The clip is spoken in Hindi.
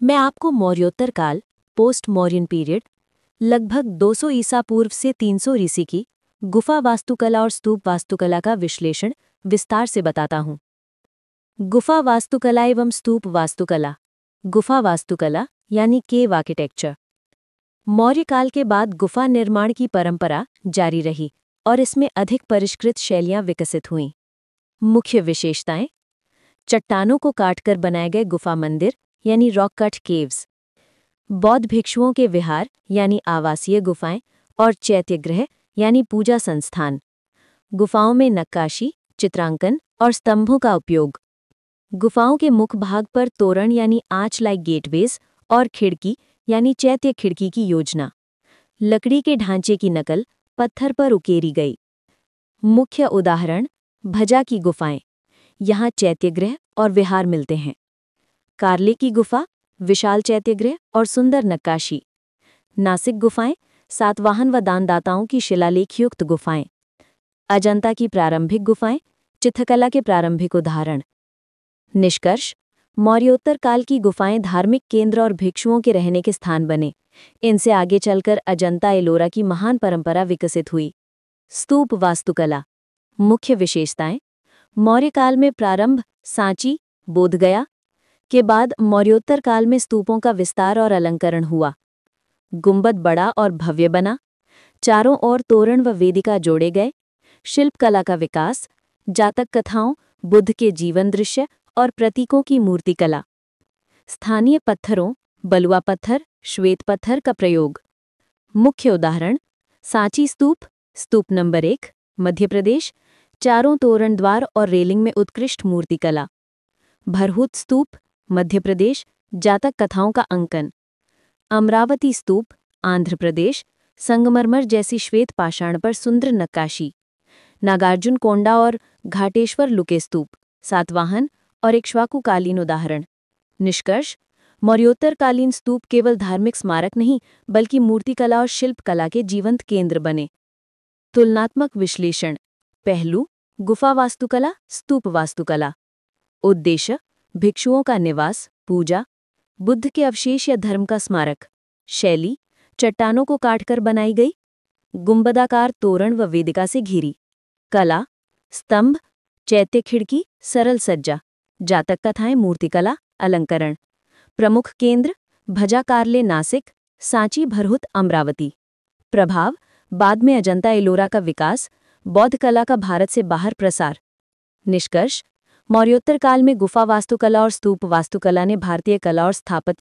मैं आपको मौर्योत्तर काल, पोस्ट मौर्यन पीरियड, लगभग 200 ईसा पूर्व से 300 ईसी की गुफा वास्तुकला और स्तूप वास्तुकला का विश्लेषण विस्तार से बताता हूँ। गुफा वास्तुकला एवं स्तूप वास्तुकला। गुफा वास्तुकला यानी केव आर्किटेक्चर। मौर्य काल के बाद गुफा निर्माण की परंपरा जारी रही और इसमें अधिक परिष्कृत शैलियां विकसित हुईं। मुख्य विशेषताएं: चट्टानों को काटकर बनाए गए गुफा मंदिर यानी रॉक कट केव्स, बौद्ध भिक्षुओं के विहार यानी आवासीय गुफाएं और चैत्यगृह यानी पूजा संस्थान। गुफाओं में नक्काशी, चित्रांकन और स्तंभों का उपयोग। गुफाओं के मुख भाग पर तोरण यानी आर्च लाइक गेटवेज और खिड़की यानी चैत्य खिड़की की योजना। लकड़ी के ढांचे की नकल पत्थर पर उकेरी गई। मुख्य उदाहरण: भजा की गुफाएं, यहाँ चैत्यगृह और विहार मिलते हैं। कार्ले की गुफा, विशाल चैत्यगृह और सुंदर नक्काशी। नासिक गुफाएं, सातवाहन व दानदाताओं की शिलालेखयुक्त गुफाएं। अजंता की प्रारंभिक गुफाएं, चित्रकला के प्रारंभिक उदाहरण। निष्कर्ष: मौर्योत्तर काल की गुफाएं धार्मिक केंद्र और भिक्षुओं के रहने के स्थान बने। इनसे आगे चलकर अजंता एलोरा की महान परंपरा विकसित हुई। स्तूप वास्तुकला। मुख्य विशेषताएं: मौर्य काल में प्रारंभ सांची, बोधगया के बाद मौर्योत्तर काल में स्तूपों का विस्तार और अलंकरण हुआ। गुंबद बड़ा और भव्य बना। चारों ओर तोरण व वेदिका जोड़े गए। शिल्पकला का विकास, जातक कथाओं, बुद्ध के जीवन दृश्य और प्रतीकों की मूर्तिकला। स्थानीय पत्थरों, बलुआ पत्थर, श्वेत पत्थर का प्रयोग। मुख्य उदाहरण: सांची स्तूप, स्तूप नंबर 1, मध्य प्रदेश, चारों तोरण द्वार और रेलिंग में उत्कृष्ट मूर्तिकला। भरहुत स्तूप, मध्य प्रदेश, जातक कथाओं का अंकन। अमरावती स्तूप, आंध्र प्रदेश, संगमरमर जैसी श्वेत पाषाण पर सुंदर नक्काशी। नागार्जुन कोंडा और घाटेश्वर लुके स्तूप, सातवाहन और इक्ष्वाकुकालीन उदाहरण। निष्कर्ष: मौर्योत्तरकालीन स्तूप केवल धार्मिक स्मारक नहीं बल्कि मूर्तिकला और शिल्पकला के जीवंत केंद्र बने। तुलनात्मक विश्लेषण। पहलू: गुफा वास्तुकला, स्तूप वास्तुकला। उद्देश्य: भिक्षुओं का निवास, पूजा। बुद्ध के अवशेष या धर्म का स्मारक। शैली: चट्टानों को काटकर बनाई गई। गुंबदाकार तोरण व वेदिका से घिरी। कला: स्तंभ, चैत्य खिड़की, सरल सज्जा। जातक कथाएं, मूर्तिकला, अलंकरण। प्रमुख केंद्र: भजा कार्ले नासिक, सांची भरहुत अमरावती। प्रभाव: बाद में अजंता एलोरा का विकास, बौद्ध कला का भारत से बाहर प्रसार। निष्कर्ष: मौर्योत्तर काल में गुफा वास्तुकला और स्तूप वास्तुकला ने भारतीय कला और स्थापत्य